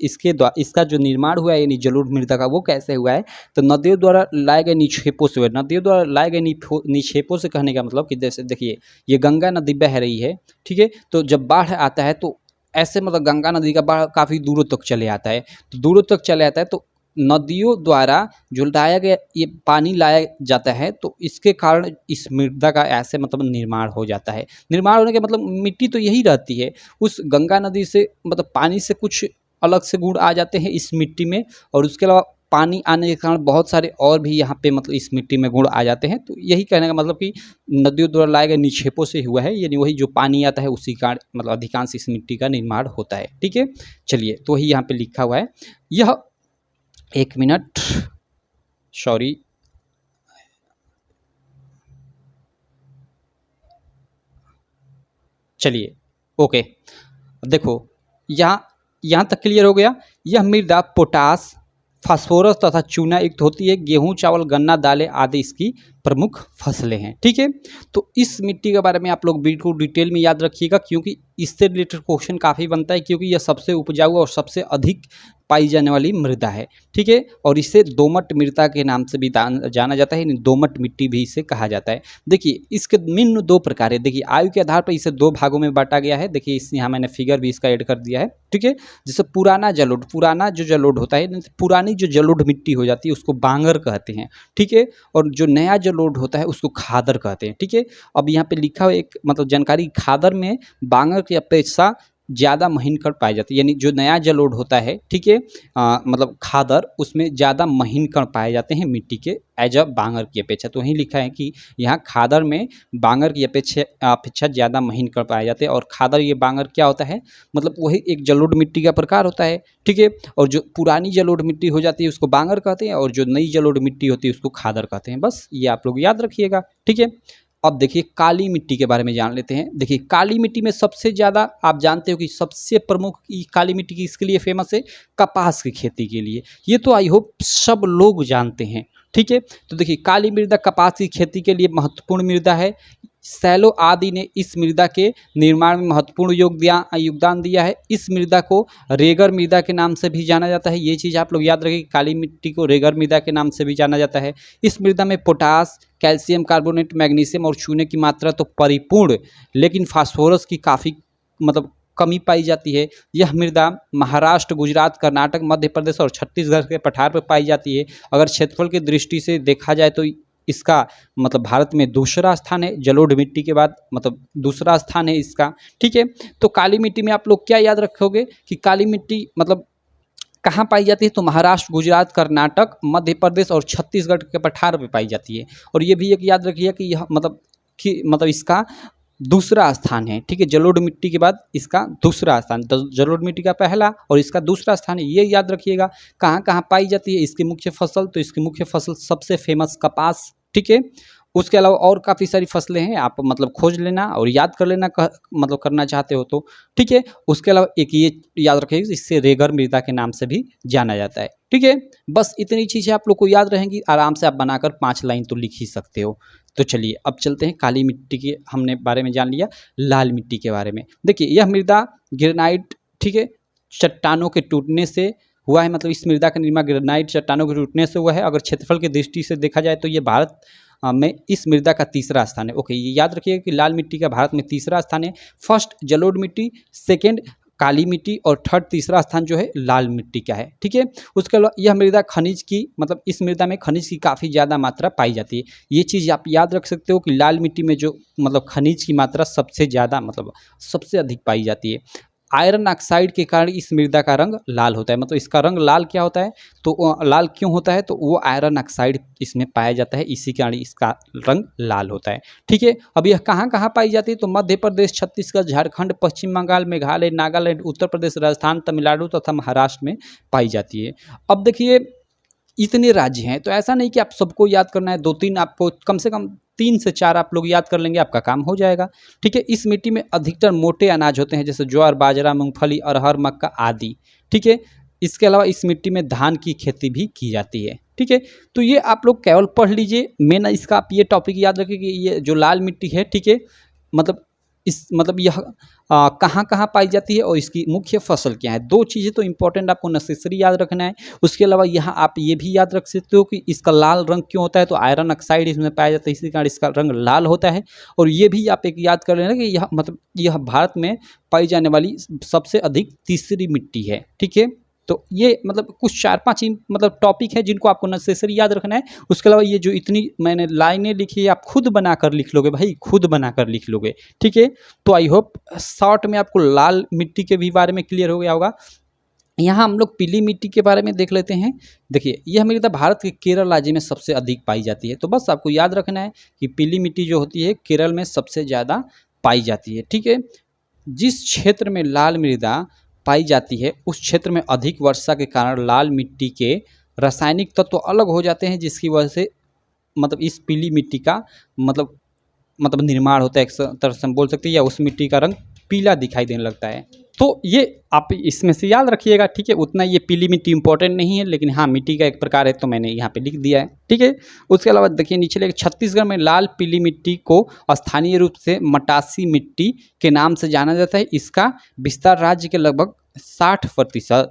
इसका जो निर्माण हुआ है यानी जलोढ़ मृदा का, वो कैसे हुआ है? तो नदियों द्वारा लाए गए निक्षेपों से हुआ है। नदियों द्वारा लाए गए निक्षेपों से कहने का मतलब कि जैसे देखिए ये गंगा नदी बह रही है, ठीक है। तो जब बाढ़ आता है तो ऐसे मतलब गंगा नदी का बाढ़ काफ़ी दूरों तक चले आता है। तो दूरों तक चले आता है तो नदियों द्वारा जो लाया गया ये पानी लाया जाता है, तो इसके कारण इस मृदा का ऐसे मतलब निर्माण हो जाता है। निर्माण होने का मतलब मिट्टी तो यही रहती है, उस गंगा नदी से मतलब पानी से कुछ अलग से गुण आ जाते हैं इस मिट्टी में, और उसके अलावा पानी आने के कारण बहुत सारे और भी यहाँ पे मतलब इस मिट्टी में गुण आ जाते हैं। तो यही कहने का मतलब कि नदियों द्वारा लाए गए निक्षेपों से हुआ है, यानी वही जो पानी आता है उसी कारण मतलब अधिकांश इस मिट्टी का निर्माण होता है, ठीक है। चलिए, तो वही यहाँ पे लिखा हुआ है। यह 1 मिनट, सॉरी, चलिए, ओके। देखो यहाँ यहाँ तक क्लियर हो गया। यह मृदा पोटास, फास्फोरस तथा चूना युक्त होती है। गेहूँ, चावल, गन्ना, दालें आदि इसकी प्रमुख फसलें हैं। ठीक है, तो इस मिट्टी के बारे में आप लोग बिल्कुल डिटेल में याद रखिएगा, क्योंकि इससे रिलेटेड क्वेश्चन काफ़ी बनता है, क्योंकि यह सबसे उपजाऊ और सबसे अधिक पाई जाने वाली मृदा है। ठीक है, और इसे दोमट मृदा के नाम से भी जाना जाता है, दोमट मिट्टी भी इसे कहा जाता है। देखिए इसके निम्न दो प्रकार है। देखिए आयु के आधार पर इसे दो भागों में बांटा गया है। देखिए इस यहाँ मैंने फिगर भी इसका ऐड कर दिया है। ठीक है, जैसे पुराना जलोढ़, पुराना जो जलोढ़ होता है, पुरानी जो जलोढ़ मिट्टी हो जाती है उसको बांगर कहते हैं। ठीक है, और जो नया जलोढ़ होता है उसको खादर कहते हैं। ठीक है, अब यहाँ पे लिखा हुआ एक मतलब जानकारी, खादर में बांगर की अपेक्षा ज़्यादा महीन कण पाए जाते हैं, यानी जो नया जलोढ़ होता है, ठीक है, मतलब खादर, उसमें ज़्यादा महीन कण पाए जाते हैं मिट्टी के एज अ बांगर की अपेक्षा। तो वहीं लिखा है कि यहाँ खादर में बांगर की अपेक्षा ज़्यादा महीन कण पाए जाते हैं। और खादर, ये बांगर क्या होता है, मतलब वही एक जलोढ़ मिट्टी का प्रकार होता है। ठीक है, और जो पुरानी जलोढ़ मिट्टी हो जाती है उसको बांगर कहते हैं, और जो नई जलोढ़ मिट्टी होती है उसको खादर कहते हैं। बस ये आप लोग याद रखिएगा। ठीक है, अब देखिए काली मिट्टी के बारे में जान लेते हैं। देखिए काली मिट्टी में सबसे ज़्यादा आप जानते हो कि सबसे प्रमुख काली मिट्टी किसके लिए फेमस है, कपास की खेती के लिए। ये तो आई होप सब लोग जानते हैं। ठीक है, तो देखिए काली मृदा कपास की खेती के लिए महत्वपूर्ण मृदा है। सैलो आदि ने इस मृदा के निर्माण में महत्वपूर्ण योगदान दिया है। इस मृदा को रेगर मृदा के नाम से भी जाना जाता है। ये चीज़ आप लोग याद रखिए, काली मिट्टी को रेगर मृदा के नाम से भी जाना जाता है। इस मृदा में पोटास, कैल्शियम कार्बोनेट, मैग्नीशियम और चूने की मात्रा तो परिपूर्ण, लेकिन फास्फोरस की काफ़ी मतलब कमी पाई जाती है। यह मृदा महाराष्ट्र, गुजरात, कर्नाटक, मध्य प्रदेश और छत्तीसगढ़ के पठार पर पाई जाती है। अगर क्षेत्रफल की दृष्टि से देखा जाए तो इसका मतलब भारत में दूसरा स्थान है, जलोढ़ मिट्टी के बाद मतलब दूसरा स्थान है इसका। ठीक है, तो काली मिट्टी में आप लोग क्या याद रखोगे कि काली मिट्टी मतलब कहाँ पाई जाती है, तो महाराष्ट्र, गुजरात, कर्नाटक, मध्य प्रदेश और छत्तीसगढ़ के पठार पे पाई जाती है। और ये भी एक याद रखिए कि यह मतलब इसका दूसरा स्थान है। ठीक है, जलोढ़ मिट्टी के बाद इसका दूसरा स्थान, जलोढ़ मिट्टी का पहला और इसका दूसरा स्थान है, ये याद रखिएगा। कहाँ कहाँ पाई जाती है इसकी मुख्य फसल, तो इसकी मुख्य फसल सबसे फेमस कपास। ठीक है, उसके अलावा और काफ़ी सारी फसलें हैं, आप मतलब खोज लेना और याद कर लेना, मतलब करना चाहते हो तो। ठीक है, उसके अलावा एक ये याद रखिएगा, इससे रेगर मृदा के नाम से भी जाना जाता है। ठीक है, बस इतनी चीज़ें आप लोग को याद रहेंगी, आराम से आप बनाकर 5 लाइन तो लिख ही सकते हो। तो चलिए अब चलते हैं, काली मिट्टी के हमने बारे में जान लिया, लाल मिट्टी के बारे में। देखिए यह मृदा ग्रेनाइट, ठीक है, चट्टानों के टूटने से हुआ है, मतलब इस मृदा का निर्माण ग्रेनाइट चट्टानों के टूटने से हुआ है। अगर क्षेत्रफल की दृष्टि से देखा जाए तो ये भारत में इस मृदा का तीसरा स्थान है। ओके, ये याद रखिएगा कि लाल मिट्टी का भारत में तीसरा स्थान है। फर्स्ट जलोढ़ मिट्टी, सेकेंड काली मिट्टी और थर्ड तीसरा स्थान जो है लाल मिट्टी का है। ठीक है, उसके अलावा यह मृदा खनिज की मतलब इस मृदा में खनिज की काफ़ी ज़्यादा मात्रा पाई जाती है। ये चीज़ आप याद रख सकते हो कि लाल मिट्टी में जो मतलब खनिज की मात्रा सबसे ज़्यादा मतलब सबसे अधिक पाई जाती है। आयरन ऑक्साइड के कारण इस मृदा का रंग लाल होता है। मतलब इसका रंग लाल क्या होता है, तो लाल क्यों होता है, तो वो आयरन ऑक्साइड इसमें पाया जाता है, इसी कारण इसका रंग लाल होता है। ठीक है, अब यह कहाँ कहाँ पाई जाती है, तो मध्य प्रदेश, छत्तीसगढ़, झारखंड, पश्चिम बंगाल, मेघालय, नागालैंड, उत्तर प्रदेश, राजस्थान, तमिलनाडु तथा महाराष्ट्र में पाई जाती है। अब देखिए इतने राज्य हैं, तो ऐसा नहीं कि आप सबको याद करना है, 2-3 आपको कम से कम 3 से 4 आप लोग याद कर लेंगे, आपका काम हो जाएगा। ठीक है, इस मिट्टी में अधिकतर मोटे अनाज होते हैं, जैसे ज्वार, बाजरा, मूंगफली, अरहर, मक्का आदि। ठीक है, इसके अलावा इस मिट्टी में धान की खेती भी की जाती है। ठीक है, तो ये आप लोग केवल पढ़ लीजिए, मेन इसका आप ये टॉपिक याद रखिए कि ये जो लाल मिट्टी है, ठीक है, मतलब यह कहाँ कहाँ पाई जाती है और इसकी मुख्य फसल क्या है। 2 चीज़ें तो इंपॉर्टेंट आपको नेसेसरी याद रखना है। उसके अलावा यहाँ आप ये भी याद रख सकते हो कि इसका लाल रंग क्यों होता है, तो आयरन ऑक्साइड इसमें पाया जाता है, इसी कारण इसका रंग लाल होता है। और ये भी आप एक याद कर लेना कि यह भारत में पाई जाने वाली सबसे अधिक तीसरी मिट्टी है। ठीक है, तो ये मतलब कुछ 4-5 मतलब टॉपिक है जिनको आपको नेसेसरी याद रखना है। उसके अलावा ये जो इतनी मैंने लाइनें लिखी है, आप खुद बनाकर लिख लोगे भाई, खुद बनाकर लिख लोगे। ठीक है, तो आई होप शॉर्ट में आपको लाल मिट्टी के भी बारे में क्लियर हो गया होगा। यहाँ हम लोग पीली मिट्टी के बारे में देख लेते हैं। देखिए यह मृदा भारत के केरल राज्य में सबसे अधिक पाई जाती है। तो बस आपको याद रखना है कि पीली मिट्टी जो होती है केरल में सबसे ज़्यादा पाई जाती है। ठीक है, जिस क्षेत्र में लाल मृदा पाई जाती है उस क्षेत्र में अधिक वर्षा के कारण लाल मिट्टी के रासायनिक तत्व अलग हो जाते हैं, जिसकी वजह से मतलब इस पीली मिट्टी का मतलब निर्माण होता है, एक तरह से हम बोल सकते हैं, या उस मिट्टी का रंग पीला दिखाई देने लगता है। तो ये आप इसमें से याद रखिएगा, ठीक है। उतना ये पीली मिट्टी इंपॉर्टेंट नहीं है, लेकिन हाँ मिट्टी का एक प्रकार है, तो मैंने यहाँ पे लिख दिया है, ठीक है। उसके अलावा देखिए नीचे लेके, छत्तीसगढ़ में लाल पीली मिट्टी को स्थानीय रूप से मटासी मिट्टी के नाम से जाना जाता है। इसका विस्तार राज्य के लगभग 60%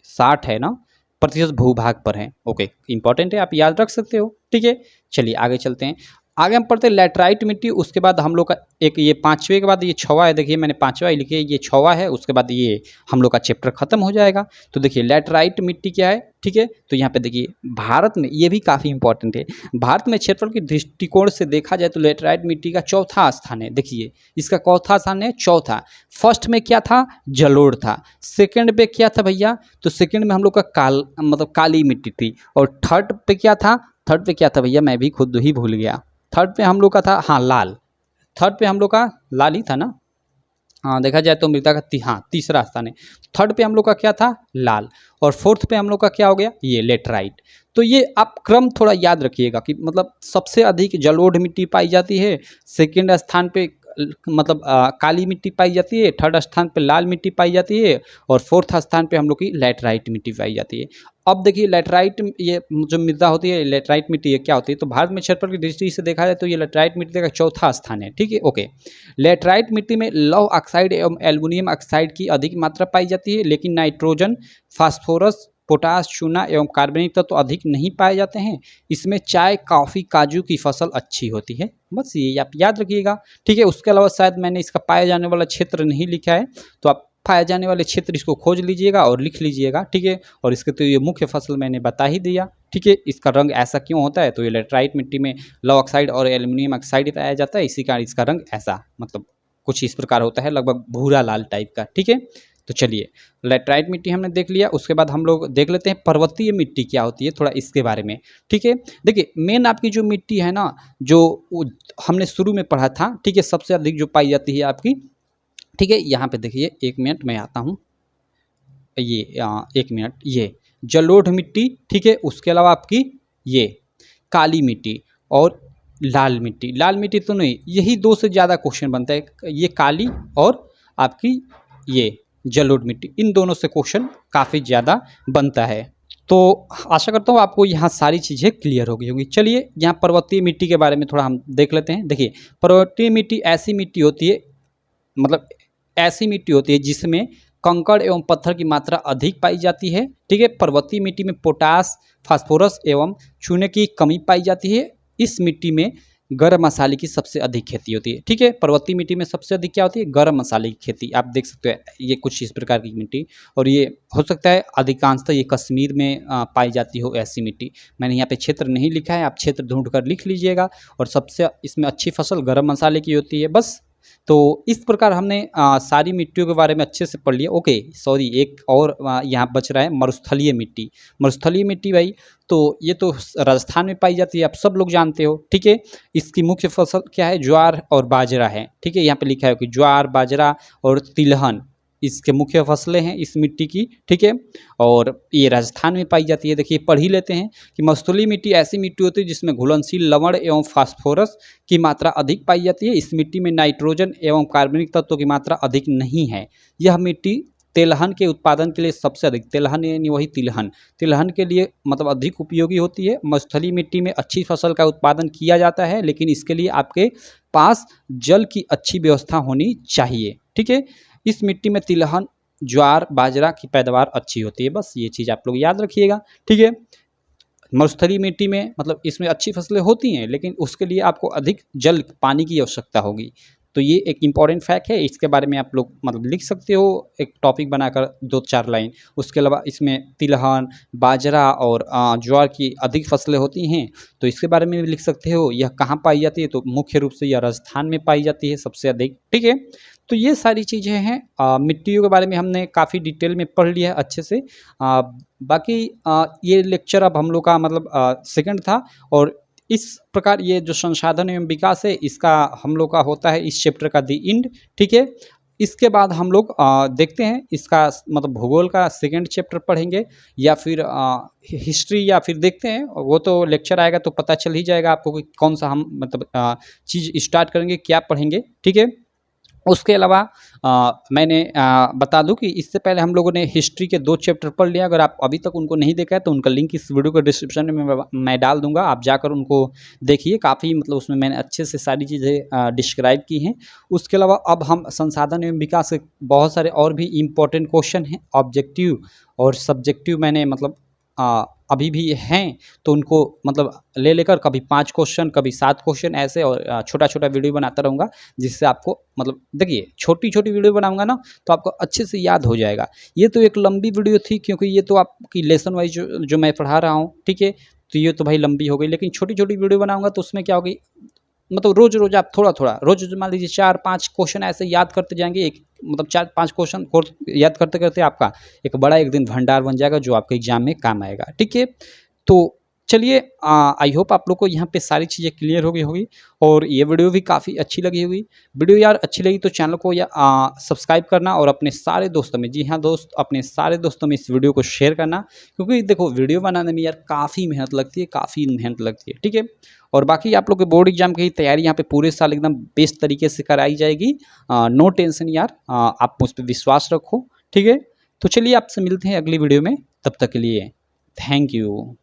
60 है ना प्रतिशत भूभाग पर है। ओके, इंपॉर्टेंट है, आप याद रख सकते हो, ठीक है। चलिए आगे चलते हैं। आगे हम पढ़ते हैं लैटराइट मिट्टी। उसके बाद हम लोग का एक ये पाँचवें के बाद ये छवा है, देखिए मैंने पाँचवा ही लिखे, ये छवा है, उसके बाद ये हम लोग का चैप्टर खत्म हो जाएगा। तो देखिए लैटराइट मिट्टी क्या है, ठीक है। तो यहाँ पे देखिए भारत में, ये भी काफ़ी इंपॉर्टेंट है, भारत में क्षेत्रफल के दृष्टिकोण से देखा जाए तो लैटराइट मिट्टी का चौथा स्थान है। देखिए इसका चौथा स्थान है, चौथा। फर्स्ट में क्या था, जलोढ़ था। सेकंड पे क्या था भैया, तो सेकंड में हम लोग का मतलब काली मिट्टी थी। और थर्ड पे क्या था, थर्ड पे क्या था भैया, मैं भी खुद ही भूल गया। थर्ड पे हम लोग का था, हाँ लाल। थर्ड पे हम लोग का लाल ही था ना, हाँ देखा जाए तो मृदा का हाँ तीसरा स्थान है। थर्ड पे हम लोग का क्या था, लाल। और फोर्थ पे हम लोग का क्या हो गया, ये लेटराइट। तो ये आप क्रम थोड़ा याद रखिएगा कि मतलब सबसे अधिक जलोढ़ मिट्टी पाई जाती है, सेकंड स्थान पे मतलब काली मिट्टी पाई जाती है, थर्ड स्थान पे लाल मिट्टी पाई जाती है, और फोर्थ स्थान पे हम लोग की लैटराइट मिट्टी पाई जाती है। अब देखिए लैटराइट, ये जो मृदा होती है लैटराइट मिट्टी, ये क्या होती है, तो भारत में क्षेत्रफल की दृष्टि से देखा जाए तो ये लैटराइट मिट्टी का चौथा स्थान है, ठीक है। ओके, लैटराइट मिट्टी में लौह ऑक्साइड एवं एल्युमिनियम ऑक्साइड की अधिक मात्रा पाई जाती है, लेकिन नाइट्रोजन, फास्फोरस, पोटास, चूना एवं कार्बनिक तत्व तो अधिक नहीं पाए जाते हैं। इसमें चाय, कॉफ़ी, काजू की फसल अच्छी होती है। बस ये आप याद रखिएगा, ठीक है। उसके अलावा शायद मैंने इसका पाया जाने वाला क्षेत्र नहीं लिखा है, तो आप पाए जाने वाले क्षेत्र इसको खोज लीजिएगा और लिख लीजिएगा, ठीक है। और इसके तो ये मुख्य फसल मैंने बता ही दिया, ठीक है। इसका रंग ऐसा क्यों होता है, तो ये लेटराइट मिट्टी में लौह ऑक्साइड और एल्युमिनियम ऑक्साइड पाया जाता है, इसी कारण इसका रंग ऐसा मतलब कुछ इस प्रकार होता है, लगभग भूरा लाल टाइप का, ठीक है। तो चलिए लैटराइट मिट्टी हमने देख लिया। उसके बाद हम लोग देख लेते हैं पर्वतीय मिट्टी क्या होती है, थोड़ा इसके बारे में, ठीक है। देखिए मेन आपकी जो मिट्टी है ना, जो हमने शुरू में पढ़ा था, ठीक है, सबसे अधिक जो पाई जाती है आपकी, ठीक है। यहाँ पे देखिए, एक मिनट मैं आता हूँ, ये एक मिनट, ये जलोढ़ मिट्टी, ठीक है। उसके अलावा आपकी ये काली मिट्टी और लाल मिट्टी। लाल मिट्टी तो नहीं, यही दो से ज़्यादा क्वेश्चन बनता है, ये काली और आपकी ये जलोढ़ मिट्टी, इन दोनों से क्वेश्चन काफ़ी ज़्यादा बनता है। तो आशा करता हूँ आपको यहाँ सारी चीज़ें क्लियर हो गई होंगी। चलिए यहाँ पर्वतीय मिट्टी के बारे में थोड़ा हम देख लेते हैं। देखिए पर्वतीय मिट्टी ऐसी मिट्टी होती है, मतलब ऐसी मिट्टी होती है जिसमें कंकड़ एवं पत्थर की मात्रा अधिक पाई जाती है, ठीक है। पर्वतीय मिट्टी में पोटास, फास्फोरस एवं चूने की कमी पाई जाती है। इस मिट्टी में गरम मसाले की सबसे अधिक खेती होती है, ठीक है। पर्वतीय मिट्टी में सबसे अधिक क्या होती है, गरम मसाले की खेती। आप देख सकते हैं ये कुछ इस प्रकार की मिट्टी, और ये हो सकता है अधिकांशतः ये कश्मीर में पाई जाती हो ऐसी मिट्टी। मैंने यहाँ पे क्षेत्र नहीं लिखा है, आप क्षेत्र ढूंढ कर लिख लीजिएगा। और सबसे इसमें अच्छी फसल गरम मसाले की होती है, बस। तो इस प्रकार हमने सारी मिट्टियों के बारे में अच्छे से पढ़ लिया। ओके सॉरी, एक और यहाँ बच रहा है, मरुस्थलीय मिट्टी। मरुस्थलीय मिट्टी भाई, तो ये तो राजस्थान में पाई जाती है, आप सब लोग जानते हो, ठीक है। इसकी मुख्य फसल क्या है, ज्वार और बाजरा है, ठीक है। यहाँ पे लिखा है कि ज्वार, बाजरा और तिलहन इसके मुख्य फसलें हैं इस मिट्टी की, ठीक है। और ये राजस्थान में पाई जाती है। देखिए पढ़ ही लेते हैं कि मरुस्थलीय मिट्टी ऐसी मिट्टी होती है जिसमें घुलनशील लवण एवं फास्फोरस की मात्रा अधिक पाई जाती है। इस मिट्टी में नाइट्रोजन एवं कार्बनिक तत्वों की मात्रा अधिक नहीं है। यह मिट्टी तेलहन के उत्पादन के लिए सबसे अधिक, तेलहन यानी वही तिलहन, तिलहन के लिए मतलब अधिक उपयोगी होती है। मरुस्थलीय मिट्टी में अच्छी फसल का उत्पादन किया जाता है, लेकिन इसके लिए आपके पास जल की अच्छी व्यवस्था होनी चाहिए, ठीक है। इस मिट्टी में तिलहन, ज्वार, बाजरा की पैदावार अच्छी होती है, बस ये चीज़ आप लोग याद रखिएगा, ठीक है। मरुस्थलीय मिट्टी में मतलब इसमें अच्छी फसलें होती हैं, लेकिन उसके लिए आपको अधिक जल, पानी की आवश्यकता होगी। तो ये एक इम्पॉर्टेंट फैक्ट है, इसके बारे में आप लोग मतलब लिख सकते हो एक टॉपिक बनाकर 2-4 लाइन। उसके अलावा इसमें तिलहन, बाजरा और ज्वार की अधिक फसलें होती हैं, तो इसके बारे में भी लिख सकते हो। यह कहाँ पाई जाती है, तो मुख्य रूप से यह राजस्थान में पाई जाती है सबसे अधिक, ठीक है। तो ये सारी चीज़ें हैं, मिट्टियों के बारे में हमने काफ़ी डिटेल में पढ़ लिया है अच्छे से। बाकी ये लेक्चर अब हम लोग का मतलब सेकंड था, और इस प्रकार ये जो संसाधन एवं विकास है इसका हम लोग का होता है इस चैप्टर का दी एंड, ठीक है। इसके बाद हम लोग देखते हैं इसका मतलब भूगोल का सेकंड चैप्टर पढ़ेंगे, या फिर हिस्ट्री, या फिर देखते हैं, वो तो लेक्चर आएगा तो पता चल ही जाएगा आपको कि कौन सा हम मतलब चीज़ स्टार्ट करेंगे, क्या पढ़ेंगे, ठीक है। उसके अलावा मैंने बता दूं कि इससे पहले हम लोगों ने हिस्ट्री के 2 चैप्टर पढ़ लिया। अगर आप अभी तक उनको नहीं देखा है तो उनका लिंक इस वीडियो के डिस्क्रिप्शन में मैं डाल दूंगा, आप जाकर उनको देखिए। काफ़ी मतलब उसमें मैंने अच्छे से सारी चीज़ें डिस्क्राइब की हैं। उसके अलावा अब हम संसाधन एवं विकास के बहुत सारे और भी इम्पोर्टेंट क्वेश्चन हैं, ऑब्जेक्टिव और सब्जेक्टिव मैंने मतलब अभी भी हैं, तो उनको मतलब ले लेकर कभी 5 क्वेश्चन कभी 7 क्वेश्चन ऐसे और छोटा-छोटा वीडियो बनाता रहूँगा, जिससे आपको मतलब देखिए छोटी-छोटी वीडियो बनाऊँगा ना तो आपको अच्छे से याद हो जाएगा। ये तो एक लंबी वीडियो थी क्योंकि ये तो आपकी लेसन वाइज़ जो मैं पढ़ा रहा हूँ, ठीक है? तो ये तो भाई लंबी हो गई, लेकिन छोटी-छोटी वीडियो बनाऊँगा तो उसमें क्या होगी, मतलब रोज़-रोज़ आप थोड़ा-थोड़ा रोज़ मान लीजिए 4-5 क्वेश्चन ऐसे याद करते जाएँगे, एक मतलब 4-5 क्वेश्चन कोर्स याद करते-करते आपका एक बड़ा एक दिन भंडार बन जाएगा जो आपके एग्ज़ाम में काम आएगा, ठीक है? तो चलिए आई होप आप लोग को यहाँ पे सारी चीज़ें क्लियर हो गई होगी और ये वीडियो भी काफ़ी अच्छी लगी होगी। वीडियो यार अच्छी लगी तो चैनल को या सब्सक्राइब करना और अपने सारे दोस्तों में, जी हाँ दोस्त, अपने सारे दोस्तों में इस वीडियो को शेयर करना, क्योंकि देखो वीडियो बनाने में यार काफ़ी मेहनत लगती है, काफ़ी मेहनत लगती है, ठीक है? और बाकी आप लोग के बोर्ड एग्जाम की तैयारी यहाँ पे पूरे साल एकदम बेस्ट तरीके से कराई जाएगी। नो टेंशन यार, आप मुझ पर विश्वास रखो, ठीक है? तो चलिए आपसे मिलते हैं अगली वीडियो में, तब तक के लिए थैंक यू।